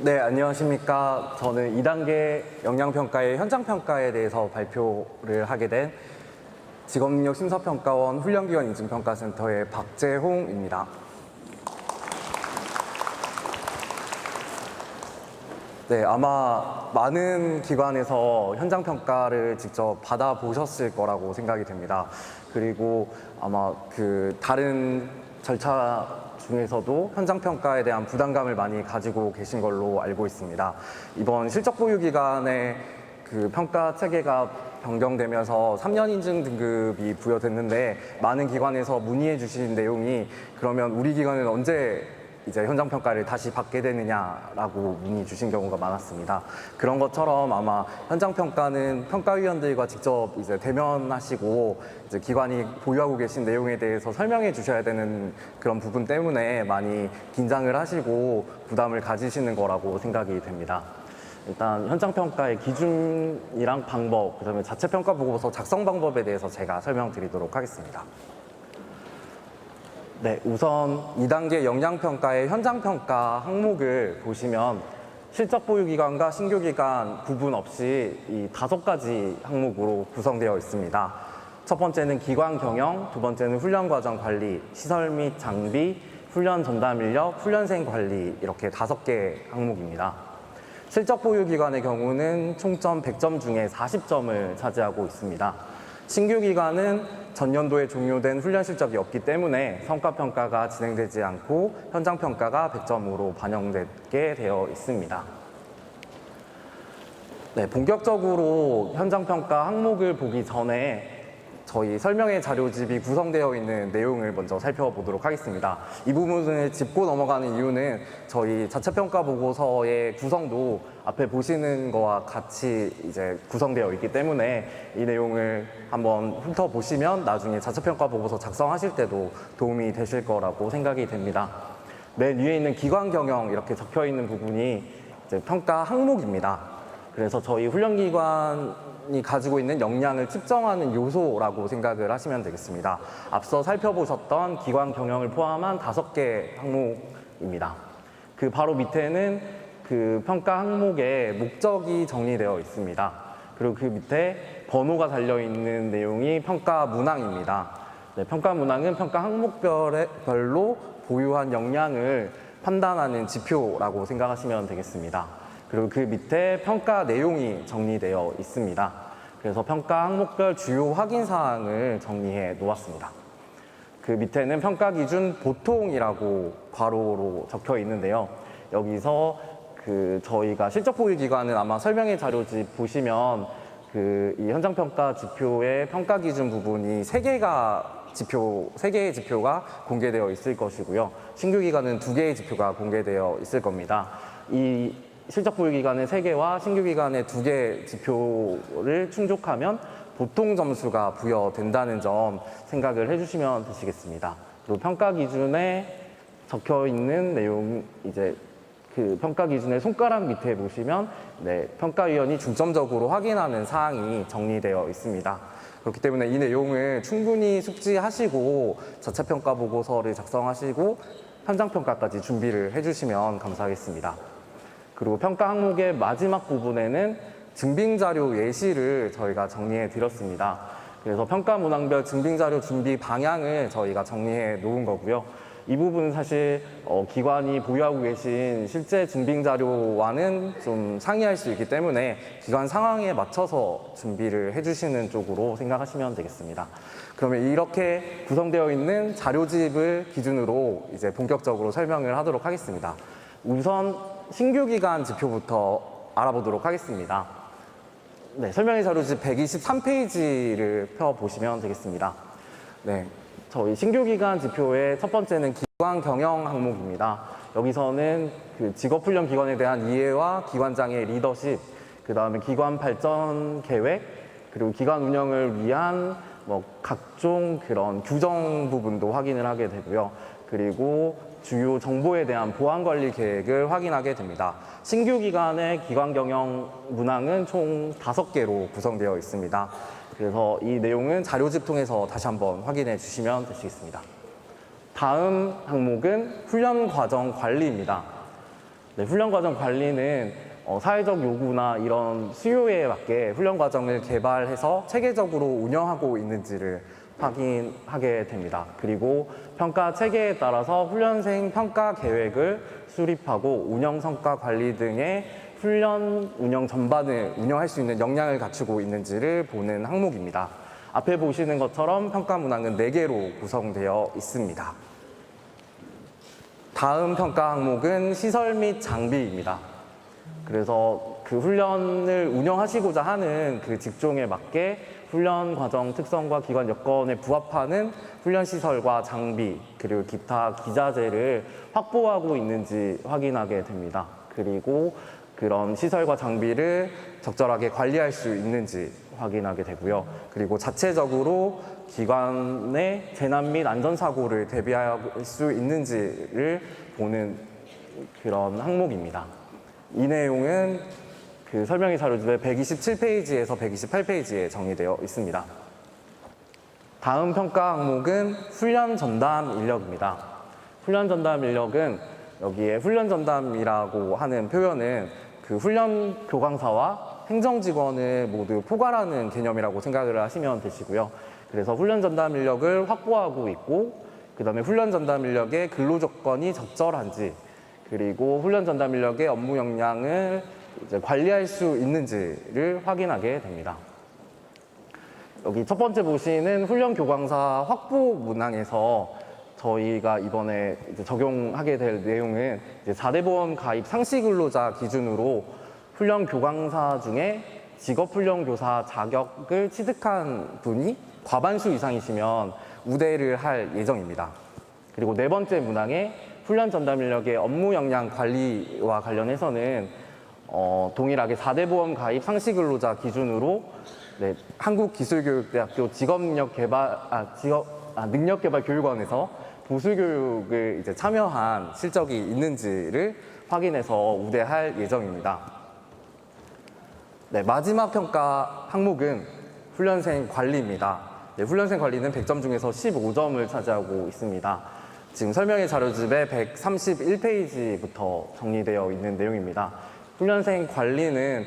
네, 안녕하십니까. 저는 2단계 역량평가의 현장평가에 대해서 발표를 하게 된 직업능력 심사평가원 훈련기관 인증평가센터의 박재홍입니다. 네, 아마 많은 기관에서 현장평가를 직접 받아보셨을 거라고 생각이 됩니다. 그리고 아마 다른 절차 중에서도 현장평가에 대한 부담감을 많이 가지고 계신 걸로 알고 있습니다. 이번 실적보유기간의 평가 체계가 변경되면서 3년 인증 등급이 부여됐는데 많은 기관에서 문의해 주신 내용이 그러면 우리 기관은 언제 이제 현장평가를 다시 받게 되느냐라고 문의 주신 경우가 많았습니다. 그런 것처럼 아마 현장평가는 평가위원들과 직접 이제 대면하시고 이제 기관이 보유하고 계신 내용에 대해서 설명해 주셔야 되는 그런 부분 때문에 많이 긴장을 하시고 부담을 가지시는 거라고 생각이 됩니다. 일단 현장평가의 기준이랑 방법, 그다음에 자체평가 보고서 작성 방법에 대해서 제가 설명드리도록 하겠습니다. 네, 우선 2단계 역량평가의 현장평가 항목을 보시면 실적보유기간과 신규기간 구분 없이 이 5가지 항목으로 구성되어 있습니다. 첫 번째는 기관 경영, 두 번째는 훈련과정 관리, 시설 및 장비, 훈련 전담 인력, 훈련생 관리 이렇게 5개 항목입니다. 실적보유기간의 경우는 총점 100점 중에 40점을 차지하고 있습니다. 신규기간은 전년도에 종료된 훈련 실적이 없기 때문에 성과평가가 진행되지 않고 현장평가가 100점으로 반영되게 되어 있습니다. 네, 본격적으로 현장평가 항목을 보기 전에 저희 설명회 자료집이 구성되어 있는 내용을 먼저 살펴보도록 하겠습니다. 이 부분을 짚고 넘어가는 이유는 저희 자체평가 보고서의 구성도 앞에 보시는 거와 같이 이제 구성되어 있기 때문에 이 내용을 한번 훑어보시면 나중에 자체평가 보고서 작성하실 때도 도움이 되실 거라고 생각이 됩니다. 맨 위에 있는 기관 경영 이렇게 적혀 있는 부분이 이제 평가 항목입니다. 그래서 저희 훈련기관이 가지고 있는 역량을 측정하는 요소라고 생각을 하시면 되겠습니다. 앞서 살펴보셨던 기관 경영을 포함한 5개 항목입니다. 그 바로 밑에는 그 평가 항목의 목적이 정리되어 있습니다. 그리고 그 밑에 번호가 달려있는 내용이 평가 문항입니다. 네, 평가 문항은 평가 항목별로 보유한 역량을 판단하는 지표라고 생각하시면 되겠습니다. 그리고 그 밑에 평가 내용이 정리되어 있습니다. 그래서 평가 항목별 주요 확인 사항을 정리해 놓았습니다. 그 밑에는 평가 기준 보통이라고 괄호로 적혀 있는데요. 여기서 저희가 실적 보유 기간은 아마 설명회 자료집 보시면 이 현장평가 지표의 평가 기준 부분이 3개의 지표가 공개되어 있을 것이고요. 신규 기간은 2개의 지표가 공개되어 있을 겁니다. 이 실적 보유 기간의 3개와 신규 기간의 2개 지표를 충족하면 보통 점수가 부여된다는 점 생각을 해주시면 되시겠습니다. 그리고 평가 기준에 적혀 있는 내용, 이제 그 평가 기준의 손가락 밑에 보시면 평가위원이 중점적으로 확인하는 사항이 정리되어 있습니다. 그렇기 때문에 이 내용을 충분히 숙지하시고 자체평가 보고서를 작성하시고 현장평가까지 준비를 해주시면 감사하겠습니다. 그리고 평가 항목의 마지막 부분에는 증빙자료 예시를 저희가 정리해 드렸습니다. 그래서 평가 문항별 증빙자료 준비 방향을 저희가 정리해 놓은 거고요. 이 부분은 사실 기관이 보유하고 계신 실제 증빙자료와는 좀 상이할 수 있기 때문에 기관 상황에 맞춰서 준비를 해주시는 쪽으로 생각하시면 되겠습니다. 그러면 이렇게 구성되어 있는 자료집을 기준으로 이제 본격적으로 설명을 하도록 하겠습니다. 우선 신규 기간 지표부터 알아보도록 하겠습니다. 네, 설명회 자료집 123페이지를 펴보시면 되겠습니다. 네, 저희 신규 기간 지표의 첫 번째는 기관 경영 항목입니다. 여기서는 직업훈련 기관에 대한 이해와 기관장의 리더십, 그 다음에 기관 발전 계획, 그리고 기관 운영을 위한 각종 그런 규정 부분도 확인을 하게 되고요. 그리고 주요 정보에 대한 보안관리 계획을 확인하게 됩니다. 신규 기관의 기관 경영 문항은 총 5개로 구성되어 있습니다. 그래서 이 내용은 자료집 통해서 다시 한번 확인해 주시면 되시겠습니다. 다음 항목은 훈련 과정 관리입니다. 네, 훈련 과정 관리는 사회적 요구나 이런 수요에 맞게 훈련 과정을 개발해서 체계적으로 운영하고 있는지를 확인하게 됩니다. 그리고 평가 체계에 따라서 훈련생 평가 계획을 수립하고 운영 성과 관리 등의 훈련 운영 전반을 운영할 수 있는 역량을 갖추고 있는지를 보는 항목입니다. 앞에 보시는 것처럼 평가 문항은 4개로 구성되어 있습니다. 다음 평가 항목은 시설 및 장비입니다. 그래서 그 훈련을 운영하시고자 하는 그 직종에 맞게 훈련 과정 특성과 기관 여건에 부합하는 훈련 시설과 장비 그리고 기타 기자재를 확보하고 있는지 확인하게 됩니다. 그리고 그런 시설과 장비를 적절하게 관리할 수 있는지 확인하게 되고요. 그리고 자체적으로 기관의 재난 및 안전사고를 대비할 수 있는지를 보는 그런 항목입니다. 이 내용은 그 설명의 자료집에 127페이지에서 128페이지에 정리되어 있습니다. 다음 평가 항목은 훈련 전담 인력입니다. 훈련 전담 인력은 여기에 훈련 전담이라고 하는 표현은 그 훈련 교관사와 행정직원을 모두 포괄하는 개념이라고 생각을 하시면 되시고요. 그래서 훈련 전담 인력을 확보하고 있고, 그 다음에 훈련 전담 인력의 근로 조건이 적절한지, 그리고 훈련 전담 인력의 업무 역량을 이제 관리할 수 있는지를 확인하게 됩니다. 여기 첫 번째 보시는 훈련 교관사 확보 문항에서 저희가 이번에 이제 적용하게 될 내용은 이제 4대 보험 가입 상시 근로자 기준으로 훈련 교관사 중에 직업훈련 교사 자격을 취득한 분이 과반수 이상이시면 우대를 할 예정입니다. 그리고 네 번째 문항에 훈련 전담 인력의 업무 역량 관리와 관련해서는 동일하게 4대 보험 가입 상시 근로자 기준으로 한국기술교육대학교 능력개발교육원에서 보수교육을 이제 참여한 실적이 있는지를 확인해서 우대할 예정입니다. 네, 마지막 평가 항목은 훈련생 관리입니다. 네, 훈련생 관리는 100점 중에서 15점을 차지하고 있습니다. 지금 설명의 자료집에 131페이지부터 정리되어 있는 내용입니다. 훈련생 관리는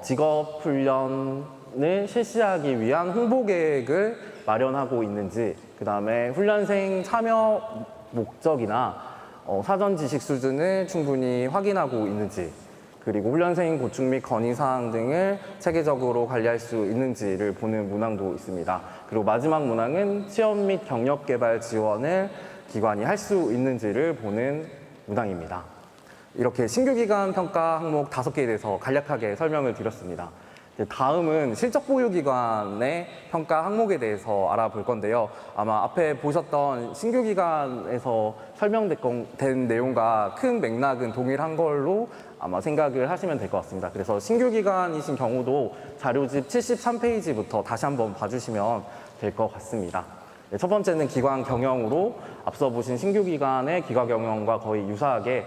직업훈련을 실시하기 위한 홍보 계획을 마련하고 있는지, 그 다음에 훈련생 참여 목적이나 사전 지식 수준을 충분히 확인하고 있는지, 그리고 훈련생 고충 및 건의사항 등을 체계적으로 관리할 수 있는지를 보는 문항도 있습니다. 그리고 마지막 문항은 취업 및 경력 개발 지원을 기관이 할 수 있는지를 보는 문항입니다. 이렇게 신규기관 평가 항목 5개에 대해서 간략하게 설명을 드렸습니다. 다음은 실적보유기관의 평가 항목에 대해서 알아볼 건데요. 아마 앞에 보셨던 신규기관에서 설명된 내용과 큰 맥락은 동일한 걸로 아마 생각을 하시면 될 것 같습니다. 그래서 신규기관이신 경우도 자료집 73페이지부터 다시 한번 봐주시면 될 것 같습니다. 네, 첫 번째는 기관 경영으로 앞서 보신 신규기관의 기관 경영과 거의 유사하게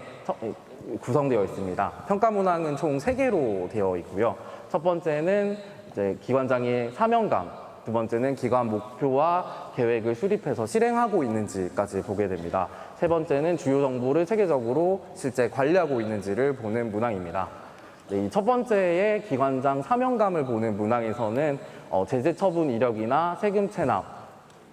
구성되어 있습니다. 평가 문항은 총 3개로 되어 있고요. 첫 번째는 이제 기관장의 사명감, 두 번째는 기관 목표와 계획을 수립해서 실행하고 있는지까지 보게 됩니다. 세 번째는 주요 정보를 체계적으로 실제 관리하고 있는지를 보는 문항입니다. 네, 이 첫 번째의 기관장 사명감을 보는 문항에서는 제재 처분 이력이나 세금 체납,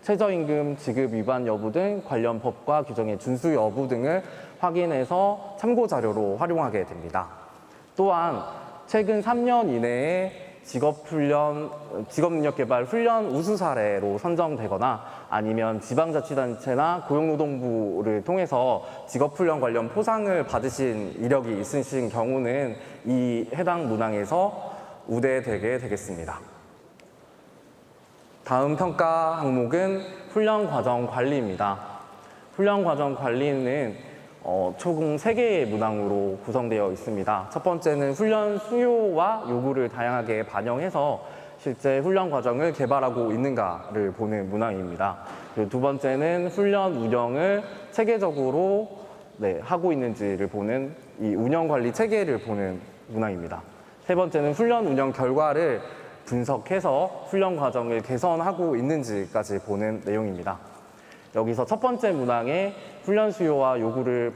최저임금 지급 위반 여부 등 관련 법과 규정의 준수 여부 등을 확인해서 참고 자료로 활용하게 됩니다. 또한 최근 3년 이내에 직업능력개발 훈련 우수 사례로 선정되거나 아니면 지방자치단체나 고용노동부를 통해서 직업훈련 관련 포상을 받으신 이력이 있으신 경우는 이 해당 문항에서 우대되게 되겠습니다. 다음 평가 항목은 훈련 과정 관리입니다. 훈련 과정 관리는 총 3개의 문항으로 구성되어 있습니다. 첫 번째는 훈련 수요와 요구를 다양하게 반영해서 실제 훈련 과정을 개발하고 있는가를 보는 문항입니다. 그리고 두 번째는 훈련 운영을 체계적으로 하고 있는지를 보는 이 운영관리 체계를 보는 문항입니다. 세 번째는 훈련 운영 결과를 분석해서 훈련 과정을 개선하고 있는지까지 보는 내용입니다. 여기서 첫 번째 문항에 훈련 수요와 요구를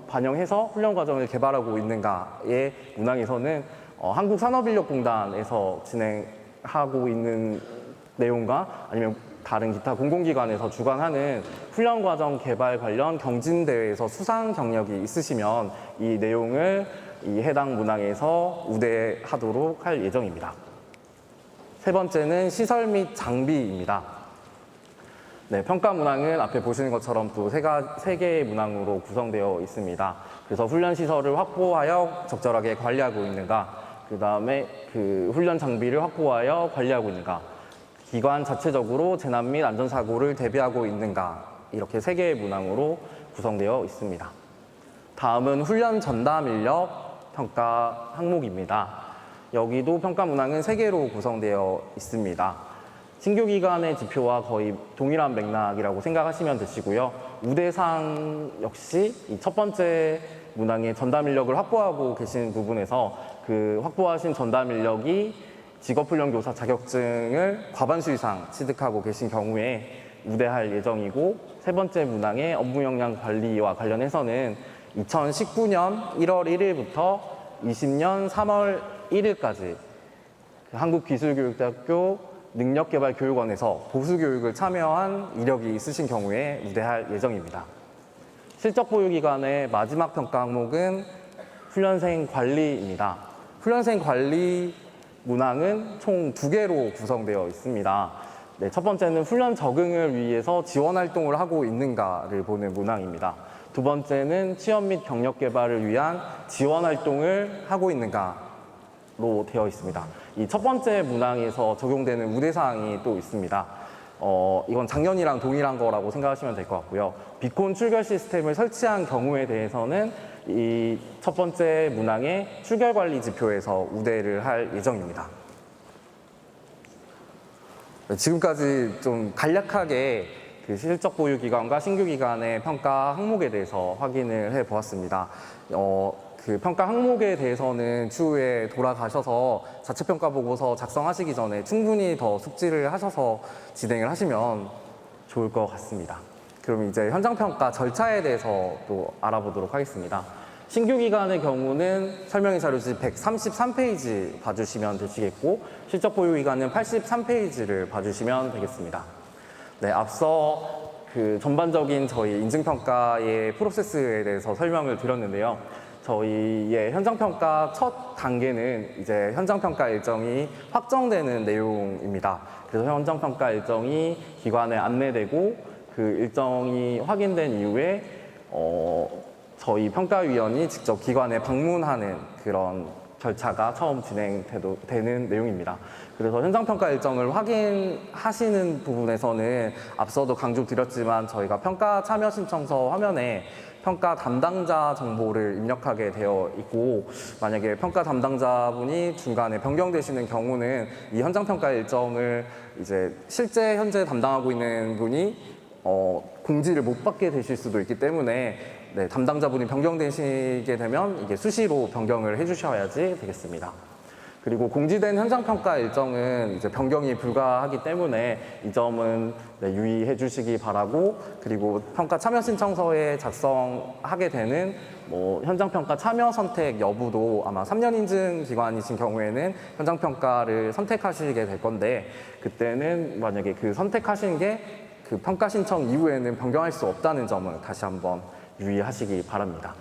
반영해서 훈련 과정을 개발하고 있는가의 문항에서는 한국산업인력공단에서 진행하고 있는 내용과 아니면 다른 기타 공공기관에서 주관하는 훈련 과정 개발 관련 경진대회에서 수상 경력이 있으시면 이 내용을 이 해당 문항에서 우대하도록 할 예정입니다. 세 번째는 시설 및 장비입니다. 네, 평가 문항은 앞에 보시는 것처럼 또 세 개의 문항으로 구성되어 있습니다. 그래서 훈련 시설을 확보하여 적절하게 관리하고 있는가, 그 다음에 그 훈련 장비를 확보하여 관리하고 있는가, 기관 자체적으로 재난 및 안전사고를 대비하고 있는가, 이렇게 세 개의 문항으로 구성되어 있습니다. 다음은 훈련 전담 인력 평가 항목입니다. 여기도 평가 문항은 세 개로 구성되어 있습니다. 신규 기간의 지표와 거의 동일한 맥락이라고 생각하시면 되시고요. 우대상 역시 이 첫 번째 문항의 전담 인력을 확보하고 계신 부분에서 그 확보하신 전담 인력이 직업훈련교사 자격증을 과반수 이상 취득하고 계신 경우에 우대할 예정이고, 세 번째 문항의 업무 역량 관리와 관련해서는 2019년 1월 1일부터 20년 3월 1일까지 한국기술교육대학교 능력개발교육원에서 보수교육을 참여한 이력이 있으신 경우에 우대할 예정입니다. 실적보유기간의 마지막 평가 항목은 훈련생 관리입니다. 훈련생 관리 문항은 총 2개로 구성되어 있습니다. 네, 첫 번째는 훈련 적응을 위해서 지원 활동을 하고 있는가를 보는 문항입니다. 두 번째는 취업 및 경력 개발을 위한 지원 활동을 하고 있는가로 되어 있습니다. 이 첫 번째 문항에서 적용되는 우대사항이 또 있습니다. 이건 작년이랑 동일한 거라고 생각하시면 될 것 같고요. 비콘 출결 시스템을 설치한 경우에 대해서는 이 첫 번째 문항의 출결 관리 지표에서 우대를 할 예정입니다. 지금까지 좀 간략하게 그 실적 보유 기간과 신규 기간의 평가 항목에 대해서 확인을 해 보았습니다. 그 평가 항목에 대해서는 추후에 돌아가셔서 자체평가 보고서 작성하시기 전에 충분히 더 숙지를 하셔서 진행을 하시면 좋을 것 같습니다. 그럼 이제 현장평가 절차에 대해서 또 알아보도록 하겠습니다. 신규 기간의 경우는 설명의 자료지 133페이지 봐주시면 되시겠고, 실적 보유 기간은 83페이지를 봐주시면 되겠습니다. 네, 앞서 그 전반적인 저희 인증평가의 프로세스에 대해서 설명을 드렸는데요. 저희의 현장평가 첫 단계는 이제 현장평가 일정이 확정되는 내용입니다. 그래서 현장평가 일정이 기관에 안내되고 그 일정이 확인된 이후에 저희 평가위원이 직접 기관에 방문하는 그런 절차가 처음 진행되는 내용입니다. 그래서 현장평가 일정을 확인하시는 부분에서는 앞서도 강조드렸지만 저희가 평가 참여 신청서 화면에 평가 담당자 정보를 입력하게 되어 있고, 만약에 평가 담당자분이 중간에 변경되시는 경우는 이 현장평가 일정을 이제 실제 현재 담당하고 있는 분이 공지를 못 받게 되실 수도 있기 때문에 네, 담당자분이 변경되시게 되면 이게 수시로 변경을 해주셔야지 되겠습니다. 그리고 공지된 현장평가 일정은 이제 변경이 불가하기 때문에 이 점은 네, 유의해 주시기 바라고, 그리고 평가 참여 신청서에 작성하게 되는 현장평가 참여 선택 여부도 아마 3년 인증 기관이신 경우에는 현장평가를 선택하시게 될 건데, 그때는 만약에 그 선택하신 게 그 평가 신청 이후에는 변경할 수 없다는 점을 다시 한번 유의하시기 바랍니다.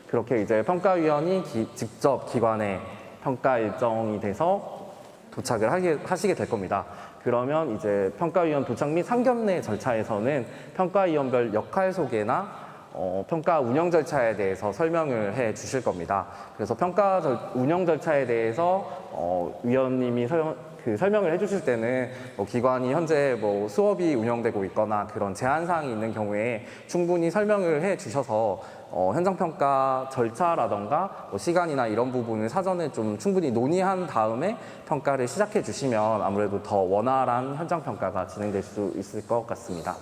그렇게 이제 평가위원이 직접 기관에 평가 일정이 돼서 도착을 하시게 될 겁니다. 그러면 이제 평가위원 도착 및 상견례 절차에서는 평가위원별 역할 소개나 평가 운영 절차에 대해서 설명을 해 주실 겁니다. 그래서 평가 운영 절차에 대해서 위원님이 설명을 해주실 때는 기관이 현재 수업이 운영되고 있거나 그런 제한사항이 있는 경우에 충분히 설명을 해 주셔서 현장평가 절차라던가 시간이나 이런 부분을 사전에 좀 충분히 논의한 다음에 평가를 시작해 주시면 아무래도 더 원활한 현장평가가 진행될 수 있을 것 같습니다.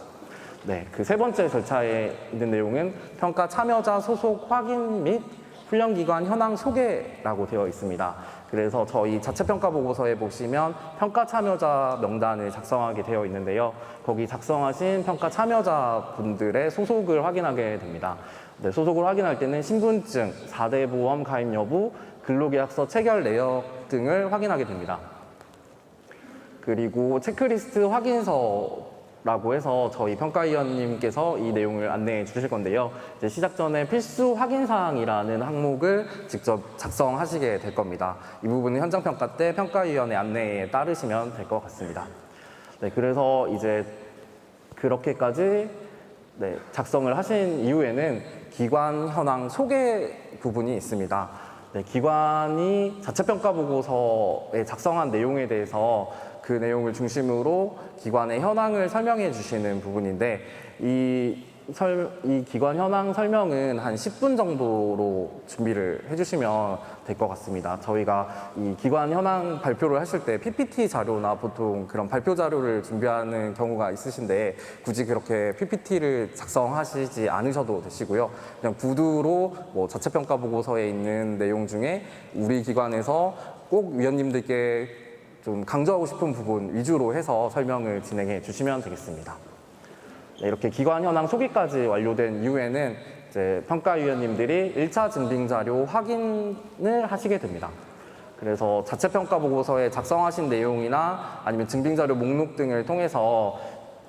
네, 그 세 번째 절차에 있는 내용은 평가 참여자 소속 확인 및 훈련기관 현황 소개라고 되어 있습니다. 그래서 저희 자체평가 보고서에 보시면 평가 참여자 명단을 작성하게 되어 있는데요. 거기 작성하신 평가 참여자 분들의 소속을 확인하게 됩니다. 네, 소속을 확인할 때는 신분증, 4대 보험 가입 여부, 근로계약서 체결 내역 등을 확인하게 됩니다. 그리고 체크리스트 확인서라고 해서 저희 평가위원님께서 이 내용을 안내해 주실 건데요. 이제 시작 전에 필수 확인사항이라는 항목을 직접 작성하시게 될 겁니다. 이 부분은 현장평가 때 평가위원회 안내에 따르시면 될 것 같습니다. 네, 그래서 이제 그렇게까지 작성을 하신 이후에는 기관 현황 소개 부분이 있습니다. 네, 기관이 자체평가 보고서에 작성한 내용에 대해서 그 내용을 중심으로 기관의 현황을 설명해 주시는 부분인데 이 기관 현황 설명은 한 10분 정도로 준비를 해주시면 될 것 같습니다. 저희가 이 기관 현황 발표를 하실 때 PPT 자료나 보통 그런 발표 자료를 준비하는 경우가 있으신데 굳이 그렇게 PPT를 작성하시지 않으셔도 되시고요. 그냥 구두로 뭐 자체평가 보고서에 있는 내용 중에 우리 기관에서 꼭 위원님들께 좀 강조하고 싶은 부분 위주로 해서 설명을 진행해 주시면 되겠습니다. 네, 이렇게 기관 현황 소개까지 완료된 이후에는 이제 평가위원님들이 1차 증빙자료 확인을 하시게 됩니다. 그래서 자체평가 보고서에 작성하신 내용이나 아니면 증빙자료 목록 등을 통해서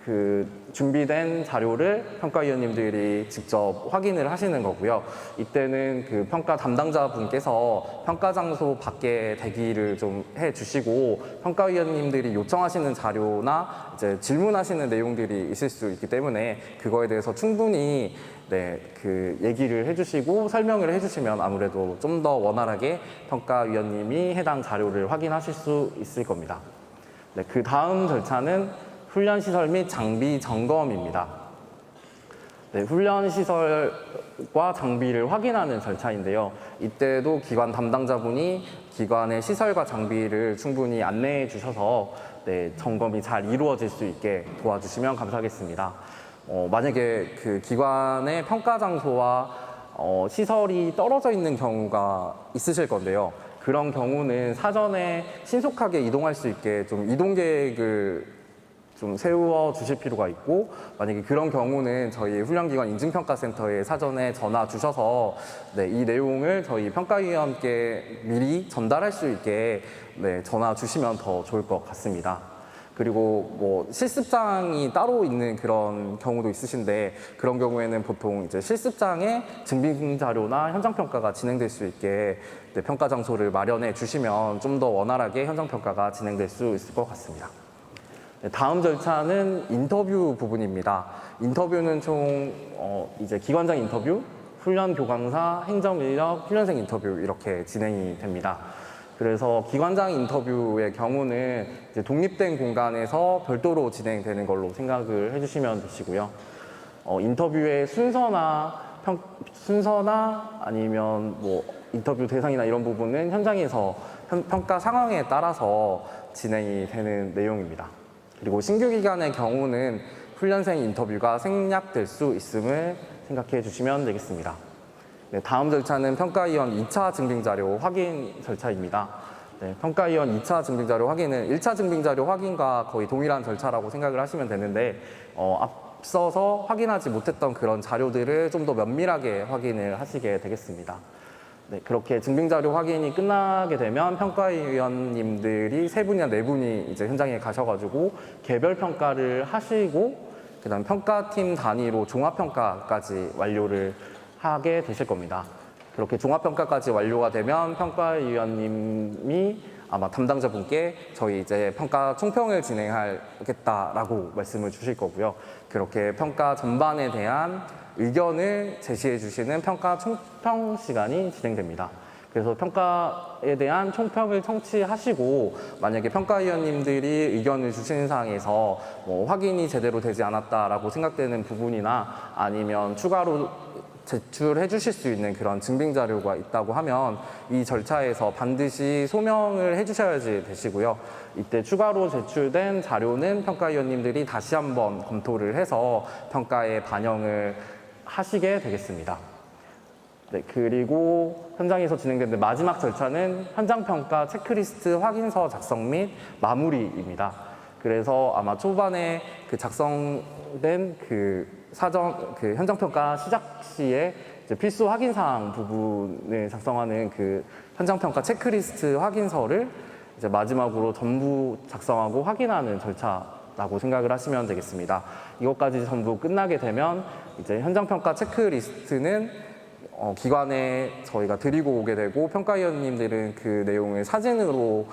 그 준비된 자료를 평가위원님들이 직접 확인을 하시는 거고요. 이때는 그 평가 담당자분께서 평가 장소 밖에 대기를 좀 해주시고 평가위원님들이 요청하시는 자료나 이제 질문하시는 내용들이 있을 수 있기 때문에 그거에 대해서 충분히 그 얘기를 해주시고 설명을 해주시면 아무래도 좀 더 원활하게 평가위원님이 해당 자료를 확인하실 수 있을 겁니다. 네, 그 다음 절차는 훈련시설 및 장비 점검입니다. 네, 훈련시설과 장비를 확인하는 절차인데요. 이때도 기관 담당자분이 기관의 시설과 장비를 충분히 안내해 주셔서 점검이 잘 이루어질 수 있게 도와주시면 감사하겠습니다. 만약에 그 기관의 평가 장소와 시설이 떨어져 있는 경우가 있으실 건데요. 그런 경우는 사전에 신속하게 이동할 수 있게 좀 이동 계획을 좀 세워 주실 필요가 있고 만약에 그런 경우는 저희 훈련기관 인증평가센터에 사전에 전화 주셔서 이 내용을 저희 평가위원께 미리 전달할 수 있게 전화 주시면 더 좋을 것 같습니다. 그리고 뭐 실습장이 따로 있는 그런 경우도 있으신데 그런 경우에는 보통 이제 실습장에 증빙 자료나 현장 평가가 진행될 수 있게 평가 장소를 마련해 주시면 좀 더 원활하게 현장 평가가 진행될 수 있을 것 같습니다. 다음 절차는 인터뷰 부분입니다. 인터뷰는 총 이제 기관장 인터뷰, 훈련 교강사, 행정 인력, 훈련생 인터뷰 이렇게 진행이 됩니다. 그래서 기관장 인터뷰의 경우는 이제 독립된 공간에서 별도로 진행되는 걸로 생각을 해주시면 되시고요. 인터뷰의 순서나 아니면 뭐 인터뷰 대상이나 이런 부분은 현장에서 평가 상황에 따라서 진행이 되는 내용입니다. 그리고 신규 기간의 경우는 훈련생 인터뷰가 생략될 수 있음을 생각해 주시면 되겠습니다. 네, 다음 절차는 평가위원 2차 증빙자료 확인 절차입니다. 평가위원 2차 증빙자료 확인은 1차 증빙자료 확인과 거의 동일한 절차라고 생각을 하시면 되는데 앞서서 확인하지 못했던 그런 자료들을 좀 더 면밀하게 확인을 하시게 되겠습니다. 네, 그렇게 증빙자료 확인이 끝나게 되면 평가위원님들이 3분이나 4분이 이제 현장에 가셔가지고 개별 평가를 하시고 그다음 평가팀 단위로 종합평가까지 완료를 하게 되실 겁니다. 그렇게 종합평가까지 완료가 되면 평가위원님이 아마 담당자분께 저희 이제 평가 총평을 진행하겠다라고 말씀을 주실 거고요. 그렇게 평가 전반에 대한 의견을 제시해 주시는 평가 총평 시간이 진행됩니다. 그래서 평가에 대한 총평을 청취하시고 만약에 평가위원님들이 의견을 주시는 사항에서 뭐 확인이 제대로 되지 않았다라고 생각되는 부분이나 아니면 추가로 제출해 주실 수 있는 그런 증빙 자료가 있다고 하면 이 절차에서 반드시 소명을 해 주셔야지 되시고요. 이때 추가로 제출된 자료는 평가위원님들이 다시 한번 검토를 해서 평가에 반영을 하시게 되겠습니다. 네, 그리고 현장에서 진행되는 마지막 절차는 현장평가 체크리스트 확인서 작성 및 마무리입니다. 그래서 아마 초반에 그 작성된 그 현장평가 시작 시에 이제 필수 확인사항 부분을 작성하는 그 현장평가 체크리스트 확인서를 이제 마지막으로 전부 작성하고 확인하는 절차라고 생각을 하시면 되겠습니다. 이것까지 전부 끝나게 되면 이제 현장평가 체크리스트는 기관에 저희가 드리고 오게 되고 평가위원님들은 그 내용을 사진으로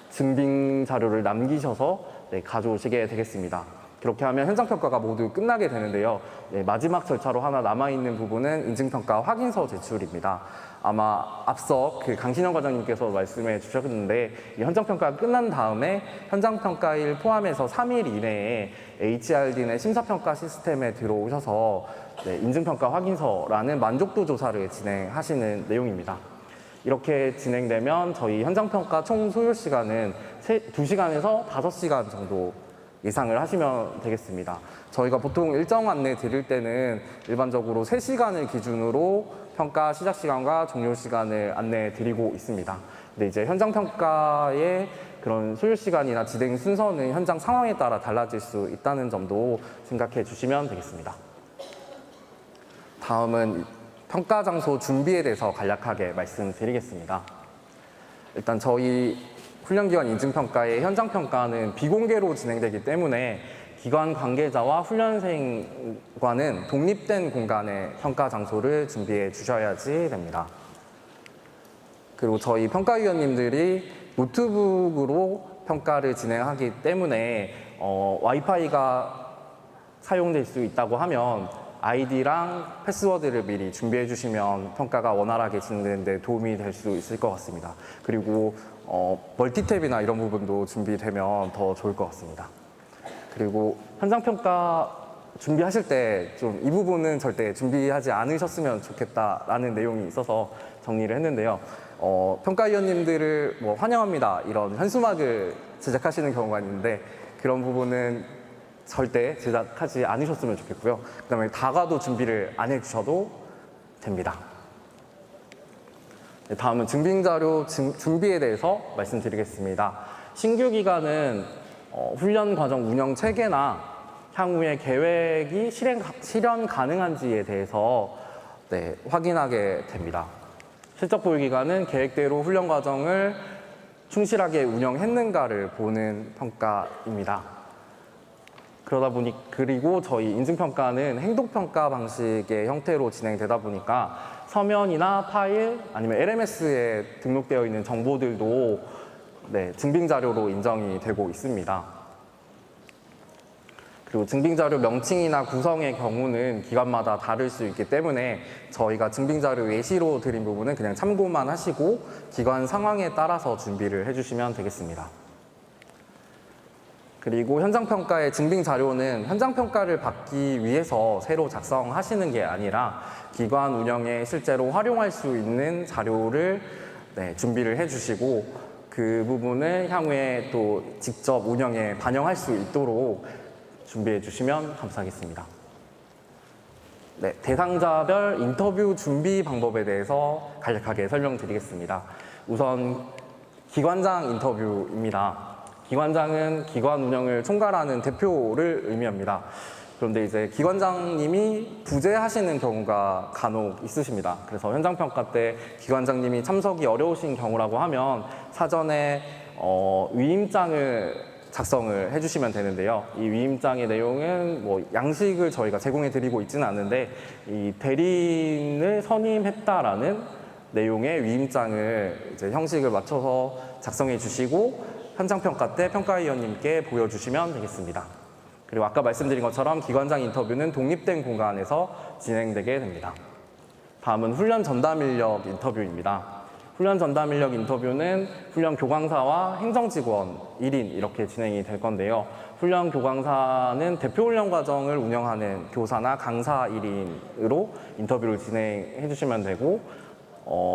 증빙 자료를 남기셔서 가져오시게 되겠습니다. 그렇게 하면 현장평가가 모두 끝나게 되는데요. 마지막 절차로 하나 남아있는 부분은 인증평가 확인서 제출입니다. 아마 앞서 그 강신영 과장님께서 말씀해 주셨는데 이 현장평가가 끝난 다음에 현장평가일 포함해서 3일 이내에 HRD 내 심사평가 시스템에 들어오셔서 인증평가 확인서라는 만족도 조사를 진행하시는 내용입니다. 이렇게 진행되면 저희 현장평가 총 소요 시간은 2시간에서 5시간 정도 예상을 하시면 되겠습니다. 저희가 보통 일정 안내 드릴 때는 일반적으로 3시간을 기준으로 평가 시작 시간과 종료 시간을 안내 드리고 있습니다. 근데 이제 현장 평가의 그런 소요 시간이나 진행 순서는 현장 상황에 따라 달라질 수 있다는 점도 생각해 주시면 되겠습니다. 다음은 평가 장소 준비에 대해서 간략하게 말씀드리겠습니다. 일단 저희 훈련기관 인증평가의 현장평가는 비공개로 진행되기 때문에 기관 관계자와 훈련생과는 독립된 공간의 평가 장소를 준비해 주셔야지 됩니다. 그리고 저희 평가위원님들이 노트북으로 평가를 진행하기 때문에 와이파이가 사용될 수 있다고 하면 아이디랑 패스워드를 미리 준비해 주시면 평가가 원활하게 진행되는 데 도움이 될 수 있을 것 같습니다. 그리고 멀티탭이나 이런 부분도 준비되면 더 좋을 것 같습니다. 그리고 현장평가 준비하실 때 좀 이 부분은 절대 준비하지 않으셨으면 좋겠다라는 내용이 있어서 정리를 했는데요. 평가위원님들을 환영합니다 이런 현수막을 제작하시는 경우가 있는데 그런 부분은 절대 제작하지 않으셨으면 좋겠고요. 그 다음에 다가도 준비를 안 해주셔도 됩니다. 다음은 증빙자료 준비에 대해서 말씀드리겠습니다. 신규 기간은 훈련 과정 운영 체계나 향후의 계획이 실현 가능한지에 대해서 확인하게 됩니다. 실적 보유 기간은 계획대로 훈련 과정을 충실하게 운영했는가를 보는 평가입니다. 그러다 보니 그리고 저희 인증평가는 행동평가 방식의 형태로 진행되다 보니까 서면이나 파일 아니면 LMS에 등록되어 있는 정보들도 증빙자료로 인정이 되고 있습니다. 그리고 증빙자료 명칭이나 구성의 경우는 기관마다 다를 수 있기 때문에 저희가 증빙자료 예시로 드린 부분은 그냥 참고만 하시고 기관 상황에 따라서 준비를 해주시면 되겠습니다. 그리고 현장평가의 증빙자료는 현장평가를 받기 위해서 새로 작성하시는 게 아니라 기관 운영에 실제로 활용할 수 있는 자료를 준비를 해주시고 그 부분을 향후에 또 직접 운영에 반영할 수 있도록 준비해 주시면 감사하겠습니다. 대상자별 인터뷰 준비 방법에 대해서 간략하게 설명드리겠습니다. 우선 기관장 인터뷰입니다. 기관장은 기관 운영을 총괄하는 대표를 의미합니다. 그런데 이제 기관장님이 부재하시는 경우가 간혹 있으십니다. 그래서 현장평가 때 기관장님이 참석이 어려우신 경우라고 하면 사전에 위임장을 작성을 해주시면 되는데요. 이 위임장의 내용은 양식을 저희가 제공해 드리고 있지는 않은데 이 대리인을 선임했다라는 내용의 위임장을 이제 형식을 맞춰서 작성해 주시고 현장평가 때 평가위원님께 보여주시면 되겠습니다. 그리고 아까 말씀드린 것처럼 기관장 인터뷰는 독립된 공간에서 진행되게 됩니다. 다음은 훈련 전담 인력 인터뷰입니다. 훈련 전담 인력 인터뷰는 훈련 교관사와 행정직원 1인 이렇게 진행이 될 건데요. 훈련 교관사는 대표 훈련 과정을 운영하는 교사나 강사 1인으로 인터뷰를 진행해 주시면 되고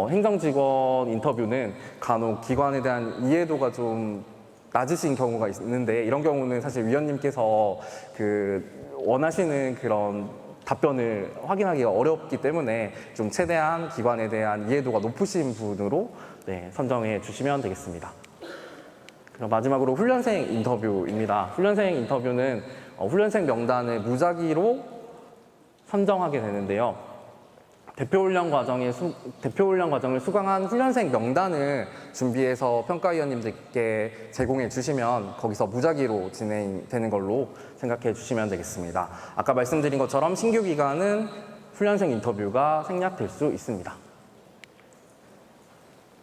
행정직원 인터뷰는 간혹 기관에 대한 이해도가 좀 낮으신 경우가 있는데 이런 경우는 사실 위원님께서 원하시는 그런 답변을 확인하기가 어렵기 때문에 좀 최대한 기관에 대한 이해도가 높으신 분으로 선정해 주시면 되겠습니다. 그럼 마지막으로 훈련생 인터뷰입니다. 훈련생 인터뷰는 훈련생 명단을 무작위로 선정하게 되는데요. 대표훈련 과정을 수강한 훈련생 명단을 준비해서 평가위원님들께 제공해 주시면 거기서 무작위로 진행되는 걸로 생각해 주시면 되겠습니다. 아까 말씀드린 것처럼 신규 기간은 훈련생 인터뷰가 생략될 수 있습니다.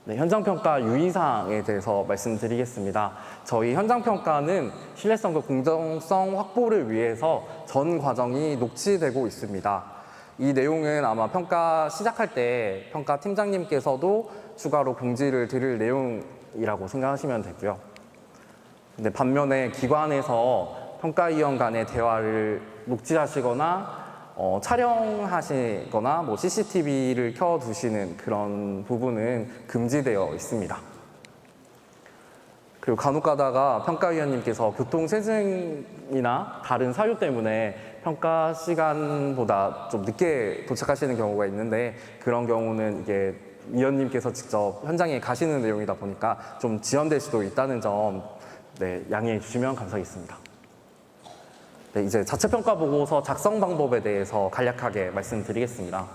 현장평가 유의사항에 대해서 말씀드리겠습니다. 저희 현장평가는 신뢰성과 공정성 확보를 위해서 전 과정이 녹취되고 있습니다. 이 내용은 아마 평가 시작할 때 평가 팀장님께서도 추가로 공지를 드릴 내용이라고 생각하시면 되고요. 근데 반면에 기관에서 평가위원 간의 대화를 녹취하시거나 촬영하시거나 CCTV를 켜두시는 그런 부분은 금지되어 있습니다. 그리고 간혹 가다가 평가위원님께서 교통체증이나 다른 사유 때문에 평가 시간보다 좀 늦게 도착하시는 경우가 있는데 그런 경우는 이게 위원님께서 직접 현장에 가시는 내용이다 보니까 좀 지연될 수도 있다는 점 양해해 주시면 감사하겠습니다. 이제 자체평가 보고서 작성 방법에 대해서 간략하게 말씀드리겠습니다.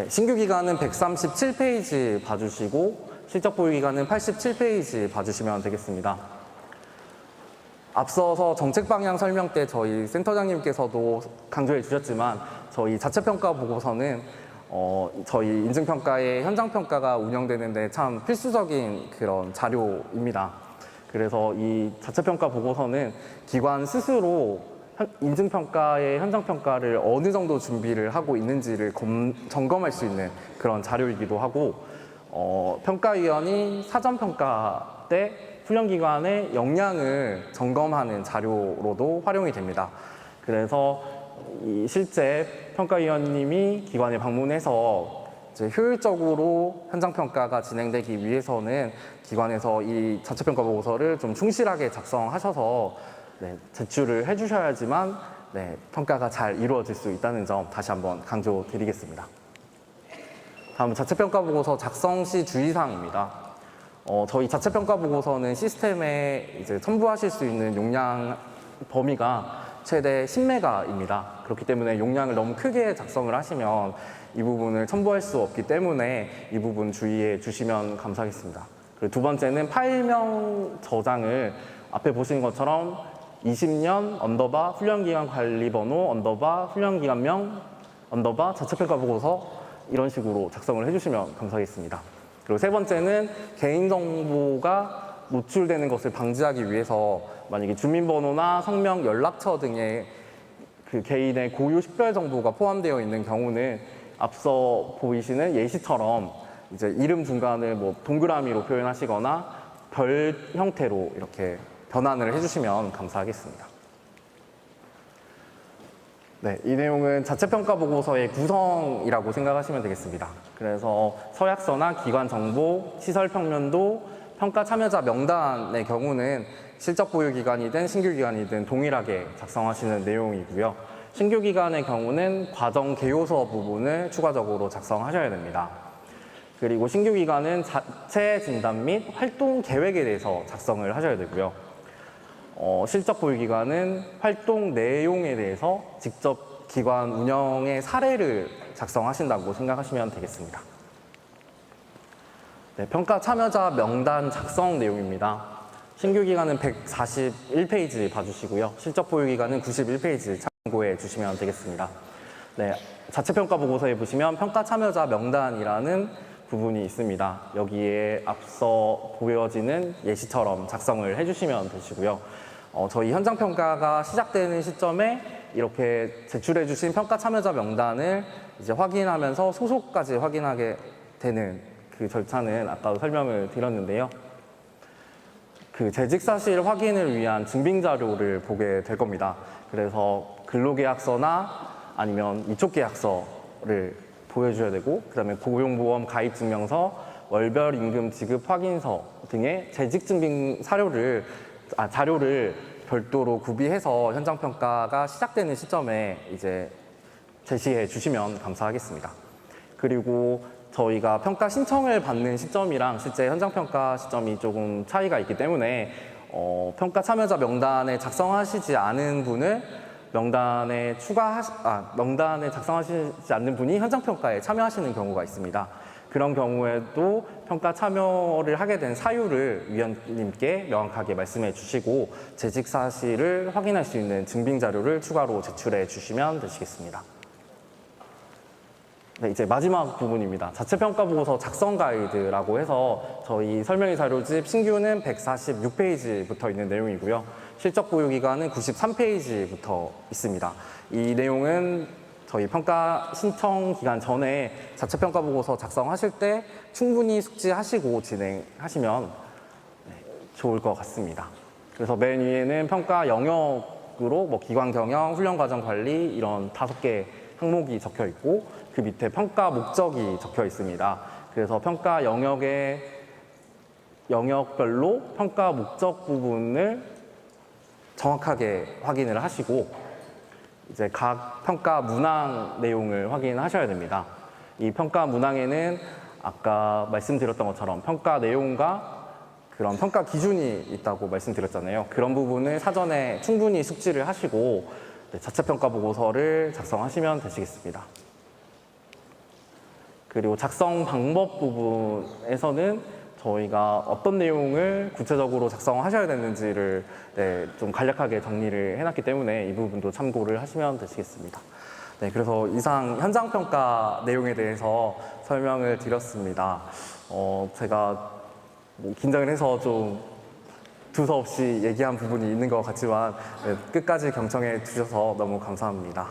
신규 기간은 137페이지 봐주시고 실적 보유 기간은 87페이지 봐주시면 되겠습니다. 앞서서 정책 방향 설명 때 저희 센터장님께서도 강조해 주셨지만 저희 자체평가 보고서는 저희 인증평가의 현장평가가 운영되는데 참 필수적인 그런 자료입니다. 그래서 이 자체평가 보고서는 기관 스스로 인증평가의 현장평가를 어느 정도 준비를 하고 있는지를 점검할 수 있는 그런 자료이기도 하고 평가위원이 사전평가 때 훈련기관의 역량을 점검하는 자료로도 활용이 됩니다. 그래서 실제 평가위원님이 기관에 방문해서 효율적으로 현장평가가 진행되기 위해서는 기관에서 이 자체평가 보고서를 좀 충실하게 작성하셔서 제출을 해주셔야지만 평가가 잘 이루어질 수 있다는 점 다시 한번 강조드리겠습니다. 다음은 자체평가 보고서 작성 시 주의사항입니다. 저희 자체평가 보고서는 시스템에 이제 첨부하실 수 있는 용량 범위가 최대 10메가입니다. 그렇기 때문에 용량을 너무 크게 작성을 하시면 이 부분을 첨부할 수 없기 때문에 이 부분 주의해 주시면 감사하겠습니다. 그리고 두 번째는 파일명 저장을 앞에 보시는 것처럼 20년 훈련기간 관리번호 훈련기간명 자체평가 보고서 이런 식으로 작성을 해주시면 감사하겠습니다. 그리고 세 번째는 개인정보가 노출되는 것을 방지하기 위해서 만약에 주민번호나 성명, 연락처 등의 그 개인의 고유 식별 정보가 포함되어 있는 경우는 앞서 보이시는 예시처럼 이제 이름 중간을 동그라미로 표현하시거나 별 형태로 이렇게 변환을 해주시면 감사하겠습니다. 이 내용은 자체평가 보고서의 구성이라고 생각하시면 되겠습니다. 그래서 서약서나 기관 정보, 시설 평면도, 평가 참여자 명단의 경우는 실적 보유 기간이든 신규 기간이든 동일하게 작성하시는 내용이고요. 신규 기간의 경우는 과정 개요서 부분을 추가적으로 작성하셔야 됩니다. 그리고 신규 기간은 자체 진단 및 활동 계획에 대해서 작성을 하셔야 되고요. 실적 보유 기간은 활동 내용에 대해서 직접 기관 운영의 사례를 작성하신다고 생각하시면 되겠습니다. 평가 참여자 명단 작성 내용입니다. 신규 기간은 141페이지 봐주시고요. 실적 보유 기간은 91페이지 참고해 주시면 되겠습니다. 자체평가 보고서에 보시면 평가 참여자 명단이라는 부분이 있습니다. 여기에 앞서 보여지는 예시처럼 작성을 해주시면 되시고요. 저희 현장평가가 시작되는 시점에 이렇게 제출해 주신 평가 참여자 명단을 이제 확인하면서 소속까지 확인하게 되는 그 절차는 아까도 설명을 드렸는데요. 그 재직 사실 확인을 위한 증빙 자료를 보게 될 겁니다. 그래서 근로계약서나 아니면 이촉계약서를 보여줘야 되고, 그다음에 고용보험 가입증명서, 월별 임금 지급 확인서 등의 재직 증빙 자료를 별도로 구비해서 현장 평가가 시작되는 시점에 이제 제시해 주시면 감사하겠습니다. 그리고 저희가 평가 신청을 받는 시점이랑 실제 현장 평가 시점이 조금 차이가 있기 때문에 평가 참여자 명단에 작성하시지 않은 분을 명단에 작성하시지 않는 분이 현장 평가에 참여하시는 경우가 있습니다. 그런 경우에도 평가 참여를 하게 된 사유를 위원님께 명확하게 말씀해 주시고 재직 사실을 확인할 수 있는 증빙 자료를 추가로 제출해 주시면 되시겠습니다. 네, 이제 마지막 부분입니다. 자체평가 보고서 작성 가이드라고 해서 저희 설명의 자료집 신규는 146페이지부터 있는 내용이고요. 실적 보유 기간은 93페이지부터 있습니다. 이 내용은 저희 평가 신청 기간 전에 자체평가 보고서 작성하실 때 충분히 숙지하시고 진행하시면 좋을 것 같습니다. 그래서 맨 위에는 평가 영역으로 뭐 기관 경영, 훈련 과정 관리 이런 5개 항목이 적혀 있고 그 밑에 평가 목적이 적혀 있습니다. 그래서 평가 영역별로 평가 목적 부분을 정확하게 확인을 하시고 이제 각 평가 문항 내용을 확인하셔야 됩니다. 이 평가 문항에는 아까 말씀드렸던 것처럼 평가 내용과 그런 평가 기준이 있다고 말씀드렸잖아요. 그런 부분을 사전에 충분히 숙지를 하시고 자체평가 보고서를 작성하시면 되시겠습니다. 그리고 작성 방법 부분에서는 저희가 어떤 내용을 구체적으로 작성하셔야 되는지를 좀 간략하게 정리를 해놨기 때문에 이 부분도 참고를 하시면 되시겠습니다. 네, 그래서 이상 현장평가 내용에 대해서 설명을 드렸습니다. 제가 긴장을 해서 좀 두서없이 얘기한 부분이 있는 것 같지만 끝까지 경청해 주셔서 너무 감사합니다.